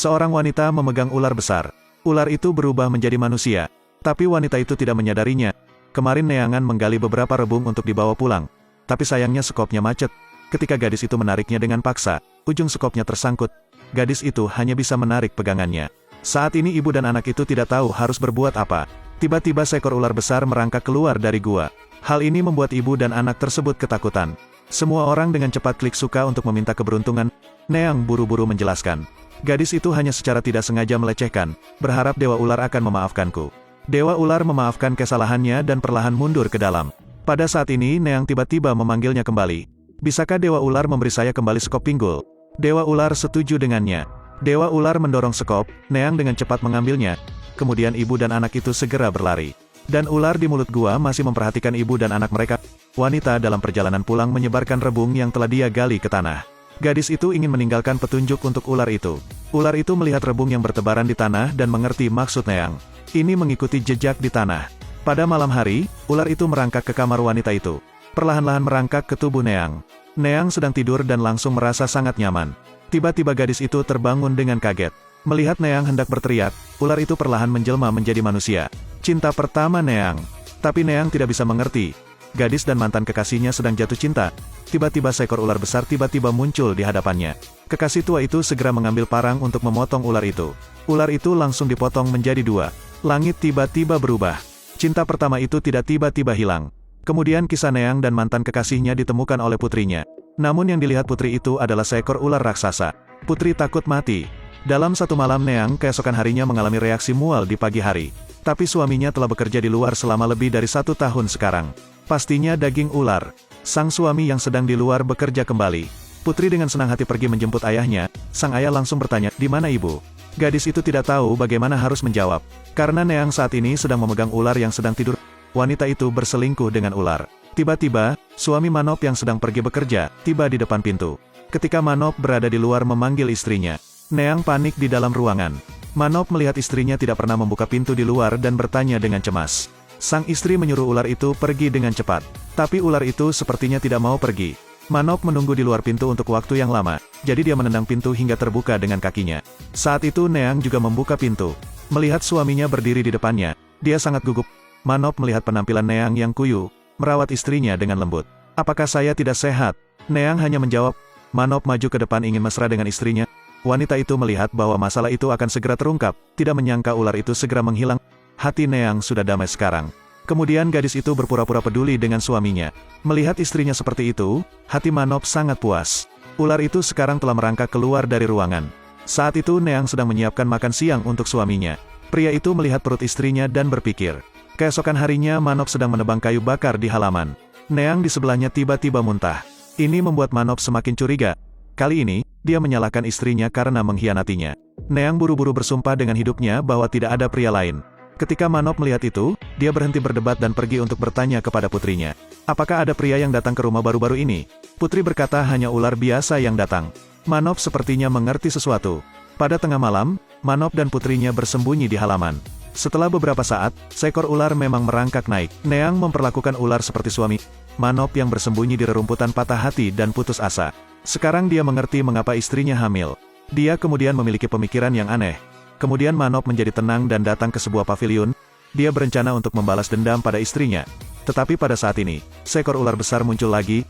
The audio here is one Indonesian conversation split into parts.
Seorang wanita memegang ular besar. Ular itu berubah menjadi manusia. Tapi wanita itu tidak menyadarinya. Kemarin Neangan menggali beberapa rebung untuk dibawa pulang. Tapi sayangnya sekopnya macet. Ketika gadis itu menariknya dengan paksa, ujung sekopnya tersangkut. Gadis itu hanya bisa menarik pegangannya. Saat ini ibu dan anak itu tidak tahu harus berbuat apa. Tiba-tiba seekor ular besar merangkak keluar dari gua. Hal ini membuat ibu dan anak tersebut ketakutan. Semua orang dengan cepat klik suka untuk meminta keberuntungan. Neang buru-buru menjelaskan. Gadis itu hanya secara tidak sengaja melecehkan, berharap Dewa Ular akan memaafkanku. Dewa Ular memaafkan kesalahannya dan perlahan mundur ke dalam. Pada saat ini Neang tiba-tiba memanggilnya kembali. Bisakah Dewa Ular memberi saya kembali sekop pinggul? Dewa Ular setuju dengannya. Dewa Ular mendorong sekop, Neang dengan cepat mengambilnya. Kemudian ibu dan anak itu segera berlari. Dan ular di mulut gua masih memperhatikan ibu dan anak mereka. Wanita dalam perjalanan pulang menyebarkan rebung yang telah dia gali ke tanah. Gadis itu ingin meninggalkan petunjuk untuk ular itu. Ular itu melihat rebung yang bertebaran di tanah dan mengerti maksud Neang. Ini mengikuti jejak di tanah. Pada malam hari, ular itu merangkak ke kamar wanita itu. Perlahan-lahan merangkak ke tubuh Neang. Neang sedang tidur dan langsung merasa sangat nyaman. Tiba-tiba gadis itu terbangun dengan kaget. Melihat Neang hendak berteriak, ular itu perlahan menjelma menjadi manusia. Cinta pertama Neang. Tapi Neang tidak bisa mengerti. Gadis dan mantan kekasihnya sedang jatuh cinta. Tiba-tiba seekor ular besar tiba-tiba muncul di hadapannya. Kekasih tua itu segera mengambil parang untuk memotong ular itu. Ular itu langsung dipotong menjadi dua. Langit tiba-tiba berubah. Cinta pertama itu tidak tiba-tiba hilang. Kemudian kisah Neang dan mantan kekasihnya ditemukan oleh putrinya. Namun yang dilihat putri itu adalah seekor ular raksasa. Putri takut mati. Dalam satu malam Neang keesokan harinya mengalami reaksi mual di pagi hari. Tapi suaminya telah bekerja di luar selama lebih dari 1 tahun sekarang. Pastinya daging ular. Sang suami yang sedang di luar bekerja kembali. Putri dengan senang hati pergi menjemput ayahnya. Sang ayah langsung bertanya, "Di mana ibu?" Gadis itu tidak tahu bagaimana harus menjawab. Karena Neang saat ini sedang memegang ular yang sedang tidur. Wanita itu berselingkuh dengan ular. Tiba-tiba, suami Manop yang sedang pergi bekerja, tiba di depan pintu. Ketika Manop berada di luar memanggil istrinya, Neang panik di dalam ruangan. Manop melihat istrinya tidak pernah membuka pintu di luar dan bertanya dengan cemas. Sang istri menyuruh ular itu pergi dengan cepat. Tapi ular itu sepertinya tidak mau pergi. Manop menunggu di luar pintu untuk waktu yang lama, jadi dia menendang pintu hingga terbuka dengan kakinya. Saat itu Neang juga membuka pintu. Melihat suaminya berdiri di depannya, dia sangat gugup. Manop melihat penampilan Neang yang kuyu, merawat istrinya dengan lembut. "Apakah saya tidak sehat?" Neang hanya menjawab. Manop maju ke depan ingin mesra dengan istrinya. Wanita itu melihat bahwa masalah itu akan segera terungkap, tidak menyangka ular itu segera menghilang. Hati Neang sudah damai sekarang. Kemudian gadis itu berpura-pura peduli dengan suaminya. Melihat istrinya seperti itu, hati Manop sangat puas. Ular itu sekarang telah merangkak keluar dari ruangan. Saat itu Neang sedang menyiapkan makan siang untuk suaminya. Pria itu melihat perut istrinya dan berpikir. Keesokan harinya Manop sedang menebang kayu bakar di halaman. Neang di sebelahnya tiba-tiba muntah. Ini membuat Manop semakin curiga. Kali ini, dia menyalahkan istrinya karena mengkhianatinya. Neang buru-buru bersumpah dengan hidupnya bahwa tidak ada pria lain. Ketika Manop melihat itu, dia berhenti berdebat dan pergi untuk bertanya kepada putrinya. "Apakah ada pria yang datang ke rumah baru-baru ini?" Putri berkata hanya ular biasa yang datang. Manop sepertinya mengerti sesuatu. Pada tengah malam, Manop dan putrinya bersembunyi di halaman. Setelah beberapa saat, seekor ular memang merangkak naik. Neang memperlakukan ular seperti suami. Manop yang bersembunyi di rerumputan patah hati dan putus asa. Sekarang dia mengerti mengapa istrinya hamil. Dia kemudian memiliki pemikiran yang aneh. Kemudian Manop menjadi tenang dan datang ke sebuah paviliun. Dia berencana untuk membalas dendam pada istrinya. Tetapi pada saat ini, seekor ular besar muncul lagi.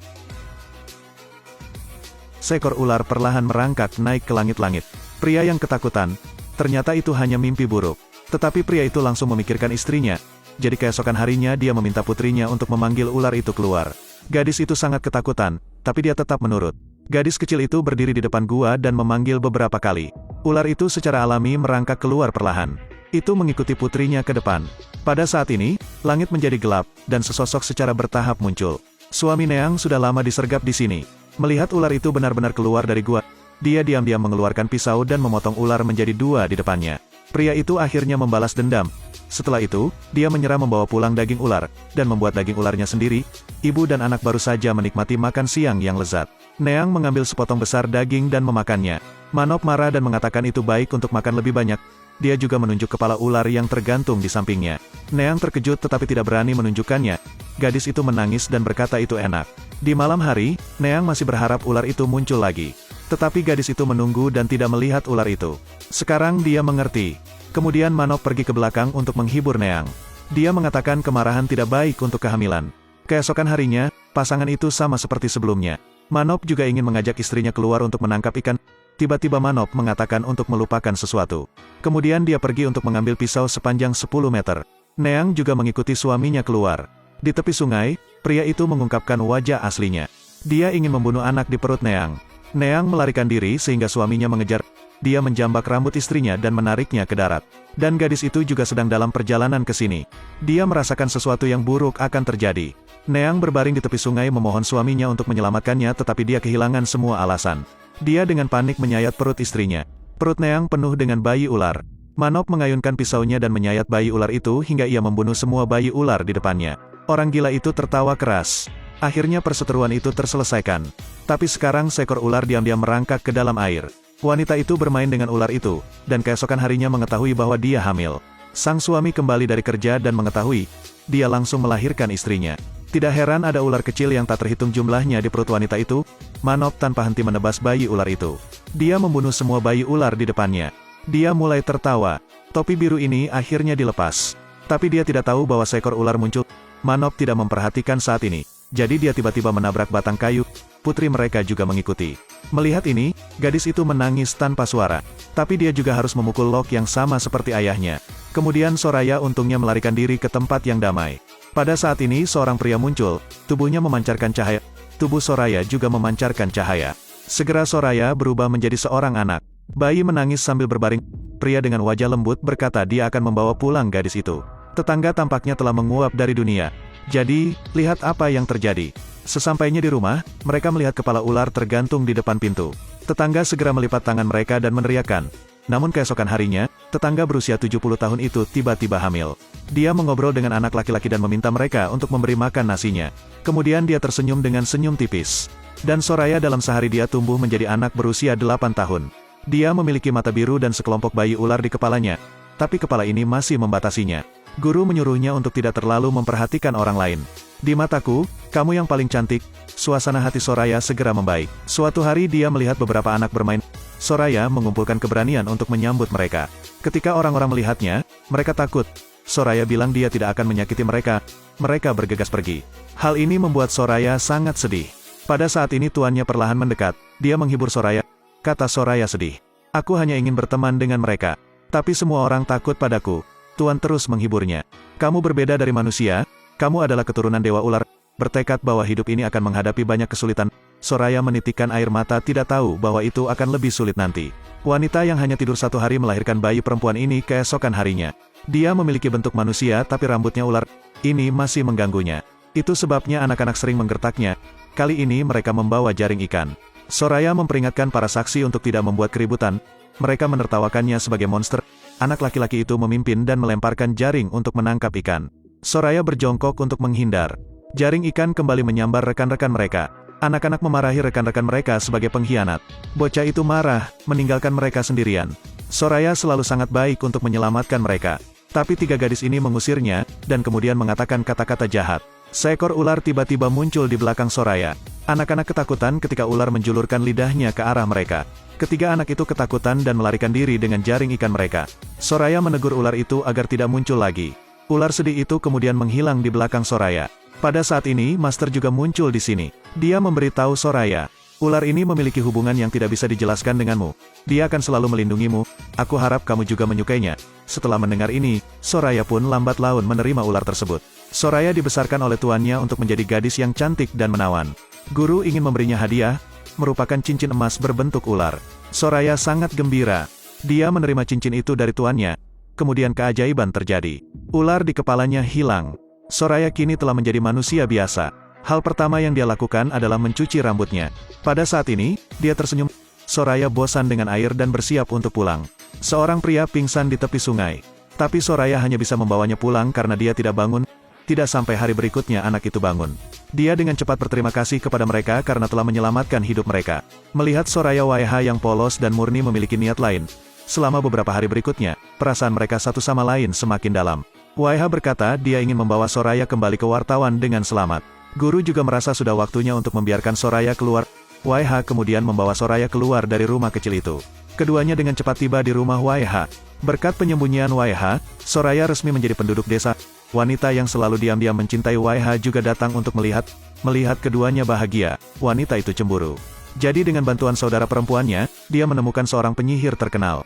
Seekor ular perlahan merangkak naik ke langit-langit. Pria yang ketakutan. Ternyata itu hanya mimpi buruk. Tetapi pria itu langsung memikirkan istrinya. Jadi keesokan harinya dia meminta putrinya untuk memanggil ular itu keluar. Gadis itu sangat ketakutan, tapi dia tetap menurut. Gadis kecil itu berdiri di depan gua dan memanggil beberapa kali. Ular itu secara alami merangkak keluar perlahan. Itu mengikuti putrinya ke depan. Pada saat ini, langit menjadi gelap, dan sesosok secara bertahap muncul. Suami Neang sudah lama disergap di sini. Melihat ular itu benar-benar keluar dari gua, dia diam-diam mengeluarkan pisau dan memotong ular menjadi 2 di depannya. Pria itu akhirnya membalas dendam. Setelah itu, dia menyerah membawa pulang daging ular, dan membuat daging ularnya sendiri. Ibu dan anak baru saja menikmati makan siang yang lezat. Neang mengambil sepotong besar daging dan memakannya. Manop marah dan mengatakan itu baik untuk makan lebih banyak. Dia juga menunjuk kepala ular yang tergantung di sampingnya. Neang terkejut tetapi tidak berani menunjukkannya. Gadis itu menangis dan berkata itu enak. Di malam hari, Neang masih berharap ular itu muncul lagi. Tetapi gadis itu menunggu dan tidak melihat ular itu. Sekarang dia mengerti. Kemudian Manop pergi ke belakang untuk menghibur Neang. Dia mengatakan kemarahan tidak baik untuk kehamilan. Keesokan harinya, pasangan itu sama seperti sebelumnya. Manop juga ingin mengajak istrinya keluar untuk menangkap ikan. Tiba-tiba Manop mengatakan untuk melupakan sesuatu. Kemudian dia pergi untuk mengambil pisau sepanjang 10 meter. Neang juga mengikuti suaminya keluar. Di tepi sungai, pria itu mengungkapkan wajah aslinya. Dia ingin membunuh anak di perut Neang. Neang melarikan diri sehingga suaminya mengejar. Dia menjambak rambut istrinya dan menariknya ke darat. Dan gadis itu juga sedang dalam perjalanan ke sini. Dia merasakan sesuatu yang buruk akan terjadi. Neang berbaring di tepi sungai memohon suaminya untuk menyelamatkannya, tetapi dia kehilangan semua alasan. Dia dengan panik menyayat perut istrinya. Perut Neang penuh dengan bayi ular. Manop mengayunkan pisaunya dan menyayat bayi ular itu hingga ia membunuh semua bayi ular di depannya. Orang gila itu tertawa keras. Akhirnya perseteruan itu terselesaikan. Tapi sekarang seekor ular diam-diam merangkak ke dalam air. Wanita itu bermain dengan ular itu, dan keesokan harinya mengetahui bahwa dia hamil. Sang suami kembali dari kerja dan mengetahui, dia langsung melahirkan istrinya. Tidak heran ada ular kecil yang tak terhitung jumlahnya di perut wanita itu. Manop tanpa henti menebas bayi ular itu. Dia membunuh semua bayi ular di depannya. Dia mulai tertawa. Topi biru ini akhirnya dilepas. Tapi dia tidak tahu bahwa seekor ular muncul. Manop tidak memperhatikan saat ini. Jadi dia tiba-tiba menabrak batang kayu. Putri mereka juga mengikuti. Melihat ini, gadis itu menangis tanpa suara. Tapi dia juga harus memukul Lok yang sama seperti ayahnya. Kemudian Soraya untungnya melarikan diri ke tempat yang damai. Pada saat ini seorang pria muncul, tubuhnya memancarkan cahaya. Tubuh Soraya juga memancarkan cahaya. Segera Soraya berubah menjadi seorang anak. Bayi menangis sambil berbaring. Pria dengan wajah lembut berkata dia akan membawa pulang gadis itu. Tetangga tampaknya telah menguap dari dunia. Jadi, lihat apa yang terjadi. Sesampainya di rumah, mereka melihat kepala ular tergantung di depan pintu. Tetangga segera melipat tangan mereka dan meneriakkan. Namun keesokan harinya, tetangga berusia 70 tahun itu tiba-tiba hamil. Dia mengobrol dengan anak laki-laki dan meminta mereka untuk memberi makan nasinya. Kemudian dia tersenyum dengan senyum tipis. Dan Soraya dalam sehari dia tumbuh menjadi anak berusia 8 tahun. Dia memiliki mata biru dan sekelompok bayi ular di kepalanya. Tapi kepala ini masih membatasinya. Guru menyuruhnya untuk tidak terlalu memperhatikan orang lain. Di mataku, kamu yang paling cantik. Suasana hati Soraya segera membaik. Suatu hari dia melihat beberapa anak bermain. Soraya mengumpulkan keberanian untuk menyambut mereka. Ketika orang-orang melihatnya, mereka takut. Soraya bilang dia tidak akan menyakiti mereka. Mereka bergegas pergi. Hal ini membuat Soraya sangat sedih. Pada saat ini tuannya perlahan mendekat. Dia menghibur Soraya. Kata Soraya sedih. Aku hanya ingin berteman dengan mereka. Tapi semua orang takut padaku. Tuan terus menghiburnya. Kamu berbeda dari manusia. Kamu adalah keturunan Dewa Ular. Bertekad bahwa hidup ini akan menghadapi banyak kesulitan. Soraya menitikkan air mata, tidak tahu bahwa itu akan lebih sulit nanti. Wanita yang hanya tidur 1 hari melahirkan bayi perempuan ini keesokan harinya. Dia memiliki bentuk manusia tapi rambutnya ular. Ini masih mengganggunya. Itu sebabnya anak-anak sering menggertaknya. Kali ini mereka membawa jaring ikan. Soraya memperingatkan para saksi untuk tidak membuat keributan. Mereka menertawakannya sebagai monster. Anak laki-laki itu memimpin dan melemparkan jaring untuk menangkap ikan. Soraya berjongkok untuk menghindar. Jaring ikan kembali menyambar rekan-rekan mereka. Anak-anak memarahi rekan-rekan mereka sebagai pengkhianat. Bocah itu marah, meninggalkan mereka sendirian. Soraya selalu sangat baik untuk menyelamatkan mereka. Tapi 3 gadis ini mengusirnya, dan kemudian mengatakan kata-kata jahat. Seekor ular tiba-tiba muncul di belakang Soraya. Anak-anak ketakutan ketika ular menjulurkan lidahnya ke arah mereka. Ketiga anak itu ketakutan dan melarikan diri dengan jaring ikan mereka. Soraya menegur ular itu agar tidak muncul lagi. Ular sedih itu kemudian menghilang di belakang Soraya. Pada saat ini, Master juga muncul di sini. Dia memberitahu Soraya, ular ini memiliki hubungan yang tidak bisa dijelaskan denganmu. Dia akan selalu melindungimu. Aku harap kamu juga menyukainya. Setelah mendengar ini, Soraya pun lambat laun menerima ular tersebut. Soraya dibesarkan oleh tuannya untuk menjadi gadis yang cantik dan menawan. Guru ingin memberinya hadiah, merupakan cincin emas berbentuk ular. Soraya sangat gembira. Dia menerima cincin itu dari tuannya. Kemudian keajaiban terjadi. Ular di kepalanya hilang. Soraya kini telah menjadi manusia biasa. Hal pertama yang dia lakukan adalah mencuci rambutnya. Pada saat ini, dia tersenyum. Soraya bosan dengan air dan bersiap untuk pulang. Seorang pria pingsan di tepi sungai. Tapi Soraya hanya bisa membawanya pulang karena dia tidak bangun. Tidak sampai hari berikutnya anak itu bangun. Dia dengan cepat berterima kasih kepada mereka karena telah menyelamatkan hidup mereka. Melihat Soraya Waiha yang polos dan murni memiliki niat lain. Selama beberapa hari berikutnya, perasaan mereka satu sama lain semakin dalam. Waiha berkata dia ingin membawa Soraya kembali ke wartawan dengan selamat. Guru juga merasa sudah waktunya untuk membiarkan Soraya keluar. YH kemudian membawa Soraya keluar dari rumah kecil itu. Keduanya dengan cepat tiba di rumah YH. Berkat penyembunyian YH, Soraya resmi menjadi penduduk desa. Wanita yang selalu diam-diam mencintai YH juga datang untuk melihat keduanya bahagia. Wanita itu cemburu. Jadi dengan bantuan saudara perempuannya, dia menemukan seorang penyihir terkenal.